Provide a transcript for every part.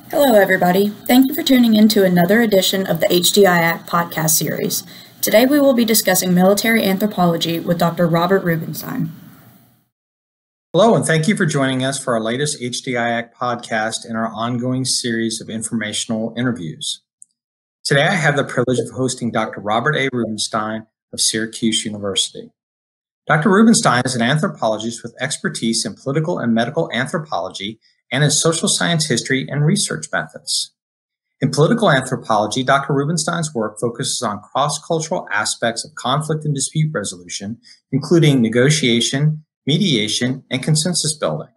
Hello, everybody. Thank you for tuning in to another edition of the HDIAC podcast series. Today we will be discussing military anthropology with Dr. Robert Rubenstein. Hello, and thank you for joining us for our latest HDIAC podcast in our ongoing series of informational interviews. Today I have the privilege of hosting Dr. Robert A. Rubenstein of Syracuse University. Dr. Rubenstein is an anthropologist with expertise in political and medical anthropology and in social science history and research methods. In political anthropology, Dr. Rubenstein's work focuses on cross-cultural aspects of conflict and dispute resolution, including negotiation, mediation, and consensus building.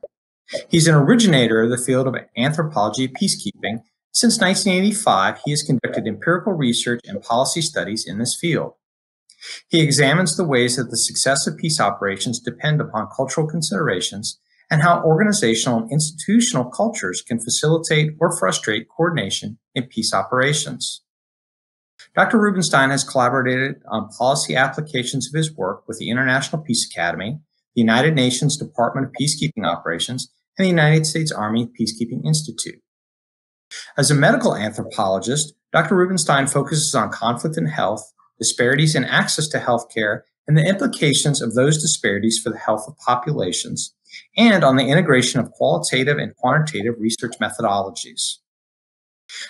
He's an originator of the field of anthropology peacekeeping. Since 1985, he has conducted empirical research and policy studies in this field. He examines the ways that the success of peace operations depend upon cultural considerations and how organizational and institutional cultures can facilitate or frustrate coordination in peace operations. Dr. Rubenstein has collaborated on policy applications of his work with the International Peace Academy, the United Nations Department of Peacekeeping Operations, and the United States Army Peacekeeping Institute. As a medical anthropologist, Dr. Rubenstein focuses on conflict and health, disparities in access to health care, and the implications of those disparities for the health of populations, and on the integration of qualitative and quantitative research methodologies.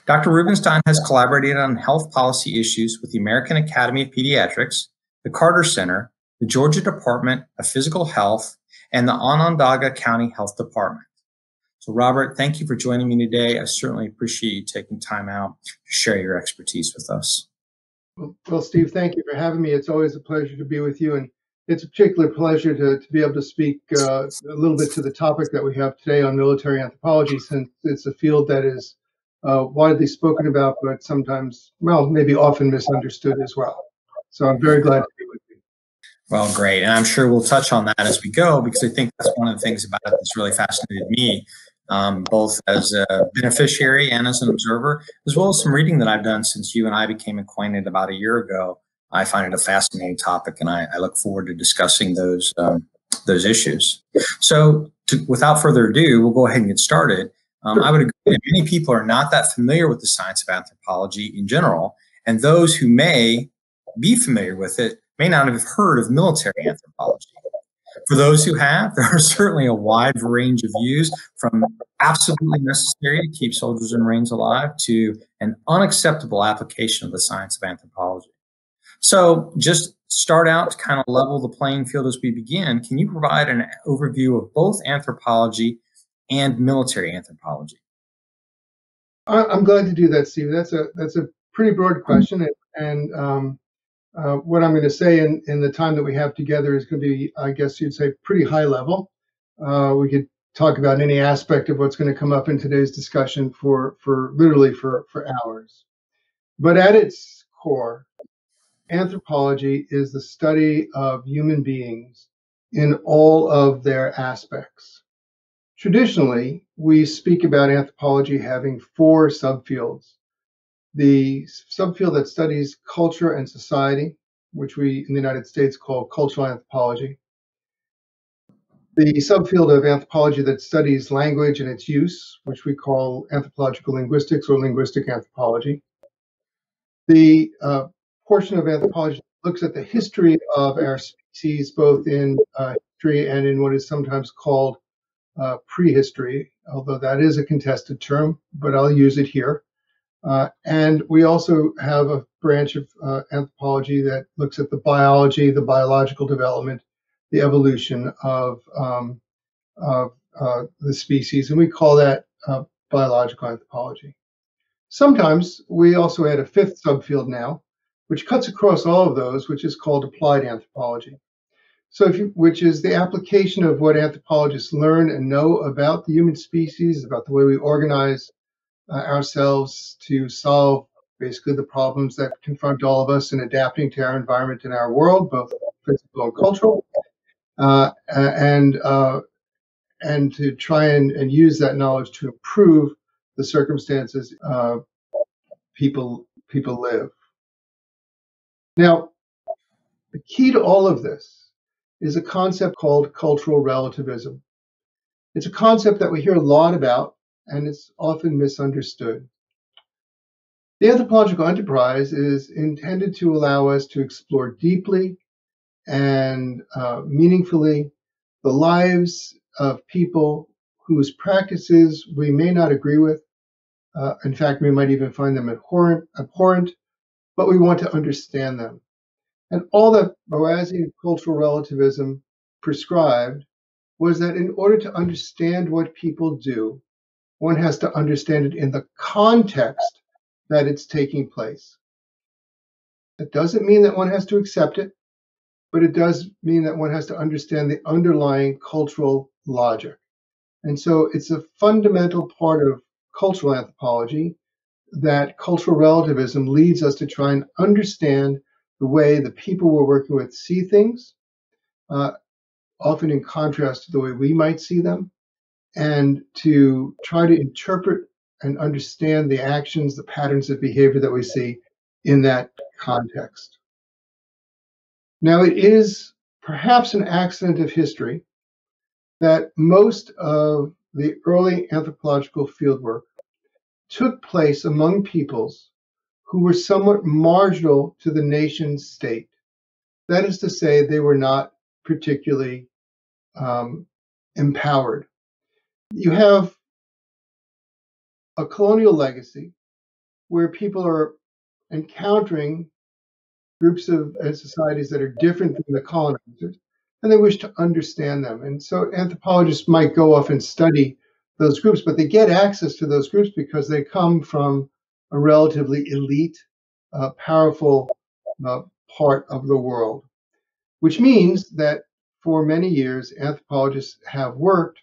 Dr. Rubenstein has collaborated on health policy issues with the American Academy of Pediatrics, the Carter Center, the Georgia Department of Physical Health, and the Onondaga County Health Department. So Robert, thank you for joining me today. I certainly appreciate you taking time out to share your expertise with us. Well, Steve, thank you for having me. It's always a pleasure to be with you, and it's a particular pleasure to be able to speak a little bit to the topic that we have today on military anthropology, since it's a field that is widely spoken about, but sometimes, well, maybe often misunderstood as well. So I'm very glad to be with you. Well, great. And I'm sure we'll touch on that as we go, because I think that's one of the things about it that's really fascinated me, both as a beneficiary and as an observer, as well as some reading that I've done since you and I became acquainted about a year ago. I find it a fascinating topic, and I look forward to discussing those issues. So without further ado, we'll go ahead and get started. I would agree that many people are not that familiar with the science of anthropology in general, and those who may be familiar with it may not have heard of military anthropology. For those who have, there are certainly a wide range of views, from absolutely necessary to keep soldiers and Marines alive to an unacceptable application of the science of anthropology. So just start out to kind of level the playing field as we begin. Can you provide an overview of both anthropology and military anthropology? I'm glad to do that, Steve. That's a pretty broad question, and what I'm going to say in the time that we have together is going to be, I guess you'd say, pretty high level. We could talk about any aspect of what's going to come up in today's discussion for literally for hours. But at its core, anthropology is the study of human beings in all of their aspects. Traditionally, we speak about anthropology having four subfields. The subfield that studies culture and society, which we in the United States call cultural anthropology. The subfield of anthropology that studies language and its use, which we call anthropological linguistics or linguistic anthropology. The portion of anthropology that looks at the history of our species, both in history and in what is sometimes called prehistory, although that is a contested term, but I'll use it here. And we also have a branch of anthropology that looks at the biology, the biological development, the evolution of the species, and we call that biological anthropology. Sometimes we also add a fifth subfield now, which cuts across all of those, which is called applied anthropology. So, which is the application of what anthropologists learn and know about the human species, about the way we organize ourselves to solve basically the problems that confront all of us in adapting to our environment and our world, both physical and cultural, and to try and use that knowledge to improve the circumstances people live. Now, the key to all of this is a concept called cultural relativism. It's a concept that we hear a lot about and it's often misunderstood. The anthropological enterprise is intended to allow us to explore deeply and meaningfully the lives of people whose practices we may not agree with. In fact, we might even find them abhorrent, but we want to understand them. And all that Boasian cultural relativism prescribed was that in order to understand what people do, one has to understand it in the context that it's taking place. It doesn't mean that one has to accept it, but it does mean that one has to understand the underlying cultural logic. And so it's a fundamental part of cultural anthropology that cultural relativism leads us to try and understand the way the people we're working with see things, often in contrast to the way we might see them, and to try to interpret and understand the actions, the patterns of behavior that we see in that context. Now, it is perhaps an accident of history that most of the early anthropological fieldwork took place among peoples who were somewhat marginal to the nation state. That is to say, they were not particularly empowered. You have a colonial legacy where people are encountering groups of and societies that are different from the colonizers, and they wish to understand them. And so anthropologists might go off and study those groups, but they get access to those groups because they come from a relatively elite, powerful part of the world, which means that for many years, anthropologists have worked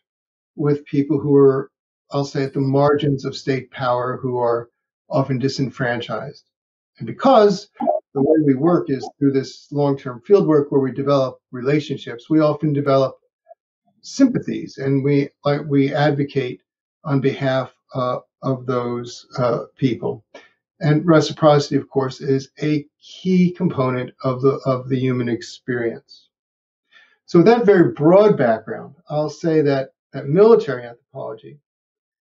with people who are, I'll say, at the margins of state power, who are often disenfranchised. And because the way we work is through this long-term field work where we develop relationships, we often develop sympathies, and we advocate on behalf of those people. And reciprocity, of course, is a key component of the human experience. So with that very broad background, I'll say that military anthropology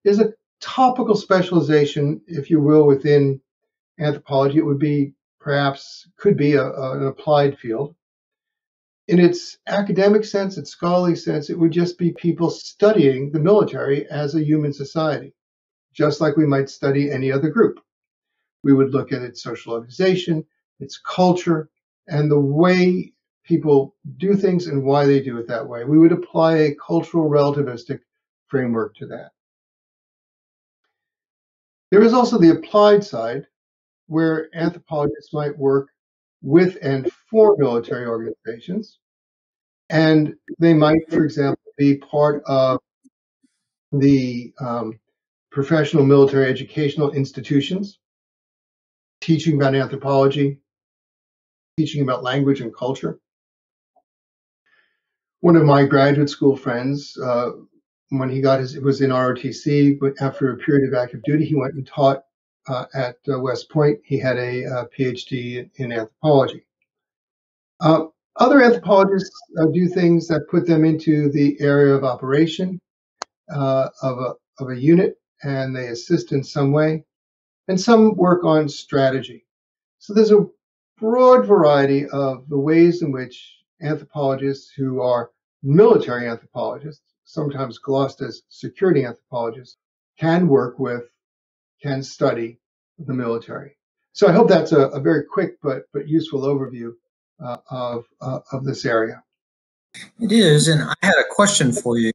is a topical specialization, if you will, within anthropology. It would be could be an applied field. In its academic sense, its scholarly sense, it would just be people studying the military as a human society, just like we might study any other group. We would look at its social organization, its culture, and the way people do things and why they do it that way. We would apply a cultural relativistic framework to that. There is also the applied side, where anthropologists might work with and for military organizations. And they might, for example, be part of the professional military educational institutions, teaching about anthropology, teaching about language and culture. One of my graduate school friends, when he was in ROTC, but after a period of active duty, he went and taught at West Point. He had a PhD in anthropology. Other anthropologists do things that put them into the area of operation of a unit, and they assist in some way, and some work on strategy. So there's a broad variety of the ways in which anthropologists who are military anthropologists, sometimes glossed as security anthropologists, can work with, can study the military. So I hope that's a very quick but useful overview of this area. It is, and I had a question for you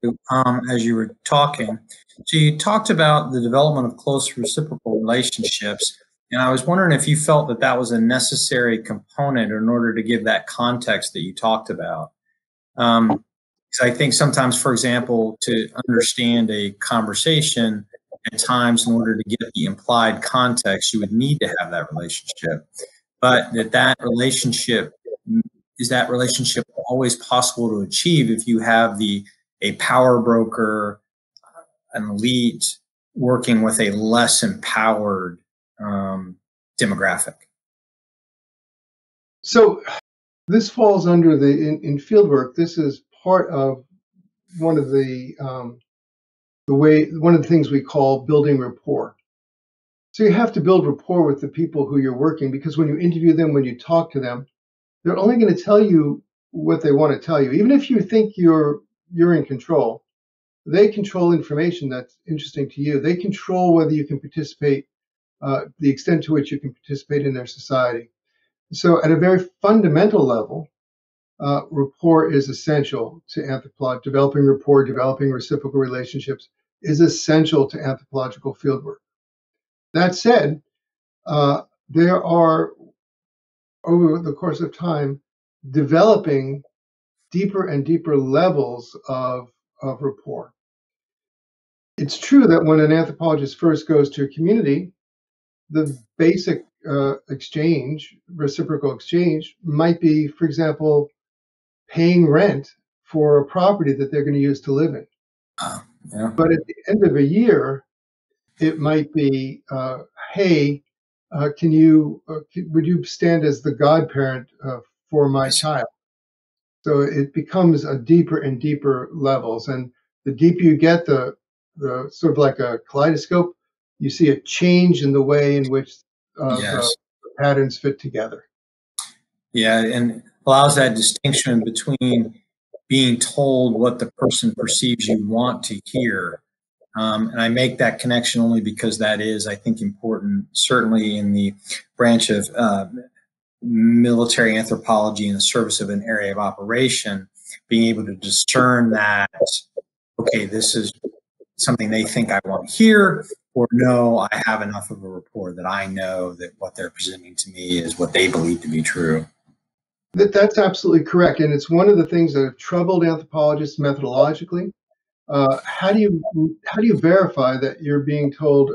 as you were talking. So you talked about the development of close reciprocal relationships, and I was wondering if you felt that that was a necessary component in order to give that context that you talked about. Because I think sometimes, for example, to understand a conversation, at times in order to get the implied context, you would need to have that relationship. But that relationship, is that relationship always possible to achieve if you have a power broker, an elite working with a less empowered demographic? So this falls under in fieldwork. This is part of one of the one of the things we call building rapport. So you have to build rapport with the people who you're working, because when you interview them, when you talk to them, they're only going to tell you what they want to tell you. Even if you think you're in control, they control information that's interesting to you. They control whether you can participate, the extent to which you can participate in their society. So at a very fundamental level, rapport is essential to anthropology. Developing rapport, developing reciprocal relationships is essential to anthropological fieldwork. That said, there are, over the course of time, developing deeper and deeper levels of rapport. It's true that when an anthropologist first goes to a community, the basic exchange, reciprocal exchange, might be, for example, paying rent for a property that they're going to use to live in. Yeah. But at the end of a year, it might be, hey, would you stand as the godparent for my child? So it becomes a deeper and deeper levels, and the deeper you get, the sort of like a kaleidoscope, you see a change in the way in which the patterns fit together. Yeah, and allows that distinction between being told what the person perceives you want to hear. And I make that connection only because that is, I think, important, certainly in the branch of military anthropology in the service of an area of operation, being able to discern that, okay, this is something they think I want to hear, or no, I have enough of a rapport that I know that what they're presenting to me is what they believe to be true. That's absolutely correct, and it's one of the things that have troubled anthropologists methodologically. How do you verify that you're being told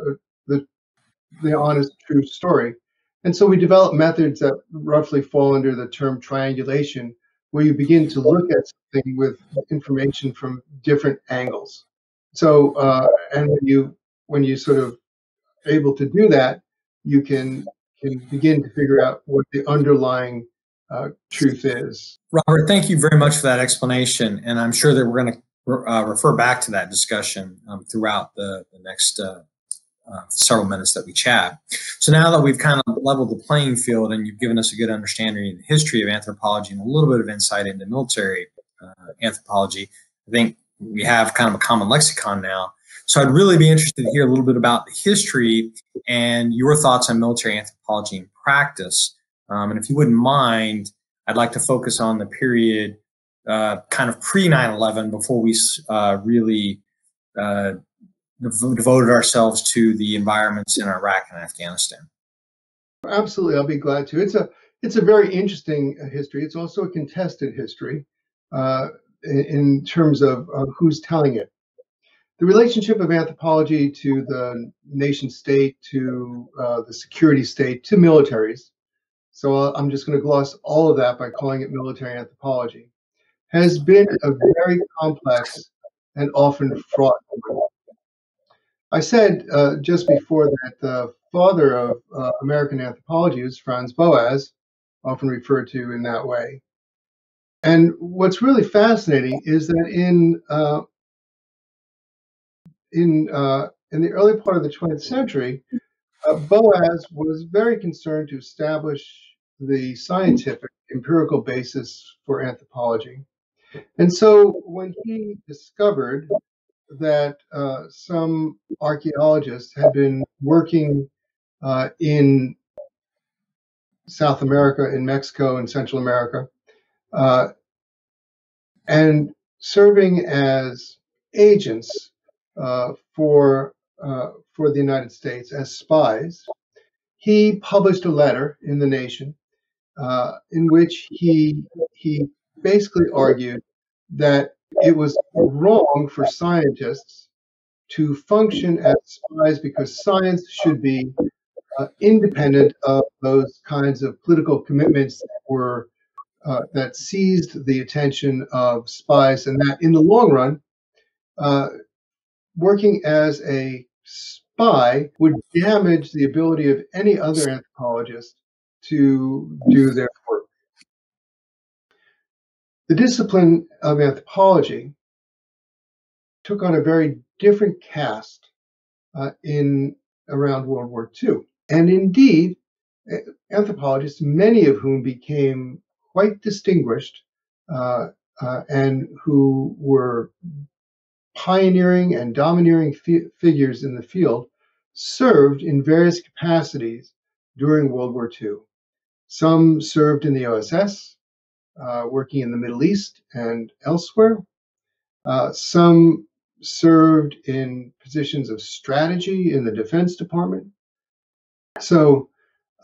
the honest, true story? And so we develop methods that roughly fall under the term triangulation, where you begin to look at something with information from different angles. So, and when you sort of able to do that, you can begin to figure out what the underlying truth is. Robert, thank you very much for that explanation, and I'm sure that we're going to refer back to that discussion throughout the next several minutes that we chat. So now that we've kind of leveled the playing field and you've given us a good understanding of the history of anthropology and a little bit of insight into military anthropology, I think we have kind of a common lexicon now. So I'd really be interested to hear a little bit about the history and your thoughts on military anthropology in practice. And if you wouldn't mind, I'd like to focus on the period kind of pre 9/11, before we really devoted ourselves to the environments in Iraq and Afghanistan. Absolutely, I'll be glad to. It's a very interesting history. It's also a contested history in terms of who's telling it. The relationship of anthropology to the nation state, to the security state, to militaries, so I'm just going to gloss all of that by calling it military anthropology, has been a very complex and often fraught one. I said just before that the father of American anthropology was Franz Boas, often referred to in that way. And what's really fascinating is that in the early part of the 20th century, Boas was very concerned to establish the scientific empirical basis for anthropology. And so when he discovered that some archaeologists had been working in South America, in Mexico, and Central America, and serving as agents for the United States as spies, he published a letter in the Nation in which he basically argued that it was wrong for scientists to function as spies because science should be independent of those kinds of political commitments that were that seized the attention of spies, and that in the long run, working as a spy would damage the ability of any other anthropologist to do their work. The discipline of anthropology took on a very different cast in around World War II. And indeed, anthropologists, many of whom became quite distinguished and who were pioneering and domineering figures in the field, served in various capacities during World War II. Some served in the OSS, working in the Middle East and elsewhere. Some served in positions of strategy in the Defense Department. So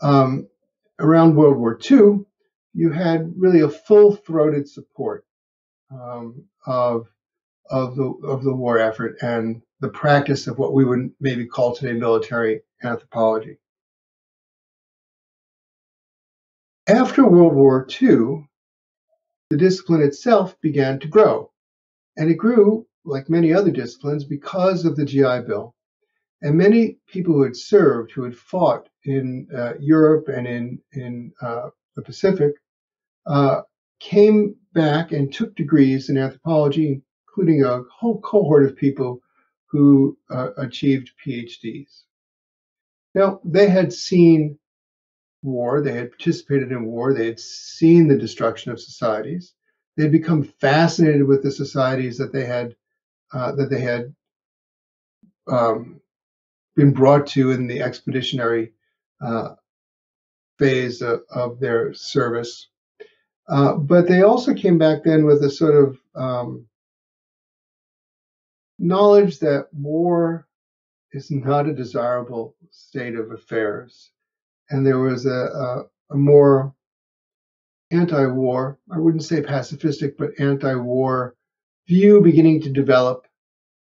around World War II, you had really a full-throated support of the war effort and the practice of what we would maybe call today military anthropology. After World War II, the discipline itself began to grow. And it grew, like many other disciplines, because of the GI Bill. And many people who had served, who had fought in Europe and in the Pacific, came back and took degrees in anthropology, including a whole cohort of people who achieved PhDs. Now, they had seen war, they had participated in war, they had seen the destruction of societies, they had become fascinated with the societies that they had been brought to in the expeditionary phase of their service. But they also came back then with a sort of knowledge that war is not a desirable state of affairs. And there was a more anti-war, I wouldn't say pacifistic, but anti-war view beginning to develop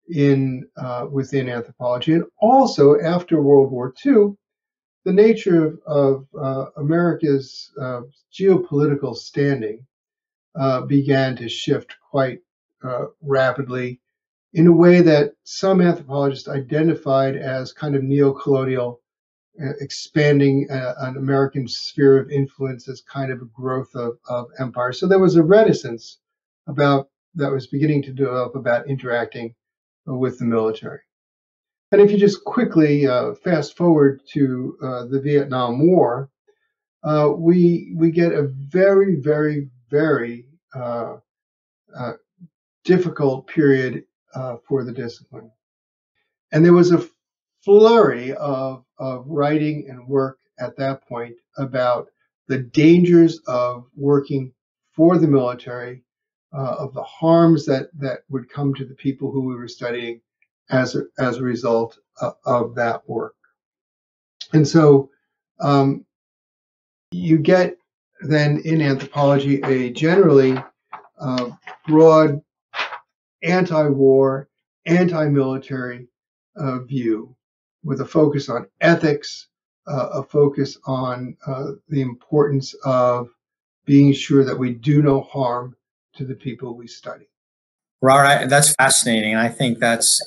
within anthropology. And also after World War II, the nature of America's geopolitical standing began to shift quite rapidly in a way that some anthropologists identified as kind of neo-colonial, expanding an American sphere of influence as kind of a growth of empire. So there was a reticence that was beginning to develop about interacting with the military. And if you just quickly fast forward to the Vietnam War, we get a very, very, very difficult period for the discipline. And there was a flurry of writing and work at that point about the dangers of working for the military, of the harms that would come to the people who we were studying as a result of that work. And so you get then in anthropology a generally broad anti-war, anti-military view with a focus on ethics, a focus on the importance of being sure that we do no harm to the people we study. Robert, that's fascinating. I think that's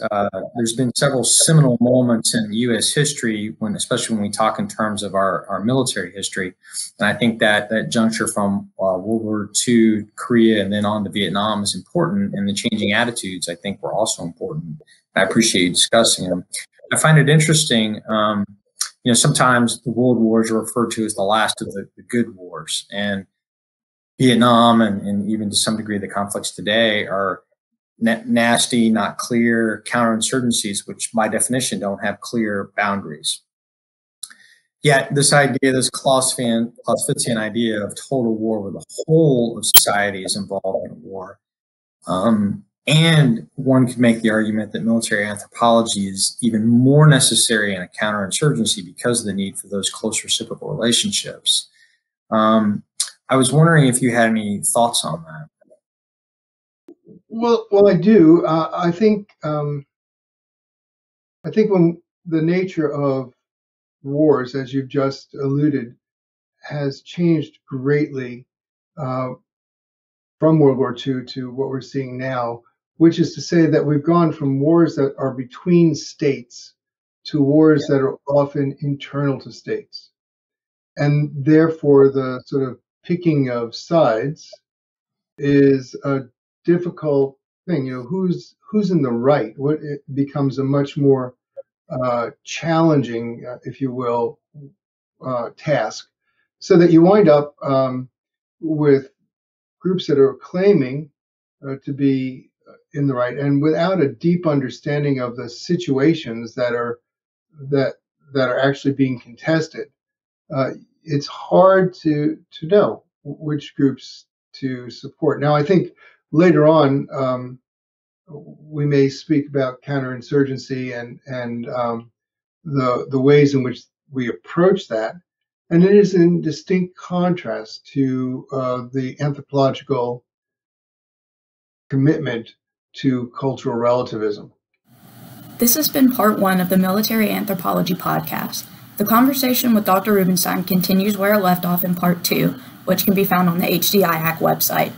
there's been several seminal moments in U.S. history, especially when we talk in terms of our military history. And I think that juncture from World War II, Korea, and then on to Vietnam is important. And the changing attitudes, I think, were also important. I appreciate you discussing them. I find it interesting. Sometimes the world wars are referred to as the last of the good wars, and Vietnam and even to some degree the conflicts today are nasty, not clear counterinsurgencies, which by definition don't have clear boundaries. Yet this idea, this Clausewitzian idea of total war where the whole of society is involved in a war. And one could make the argument that military anthropology is even more necessary in a counterinsurgency because of the need for those close reciprocal relationships. I was wondering if you had any thoughts on that. Well, I do. I think when the nature of wars, as you've just alluded, has changed greatly from World War II to what we're seeing now, which is to say that we've gone from wars that are between states to wars that are often internal to states. And therefore, the sort of picking of sides is a difficult thing. Who's in the right? What it becomes a much more challenging, if you will, task, so that you wind up with groups that are claiming to be in the right, and without a deep understanding of the situations that are actually being contested. It's hard to know which groups to support. Now, I think later on we may speak about counterinsurgency and the ways in which we approach that, and it is in distinct contrast to the anthropological commitment to cultural relativism. This has been part 1 of the Military Anthropology podcast. The conversation with Dr. Rubinstein continues where it left off in part 2, which can be found on the HDIAC website.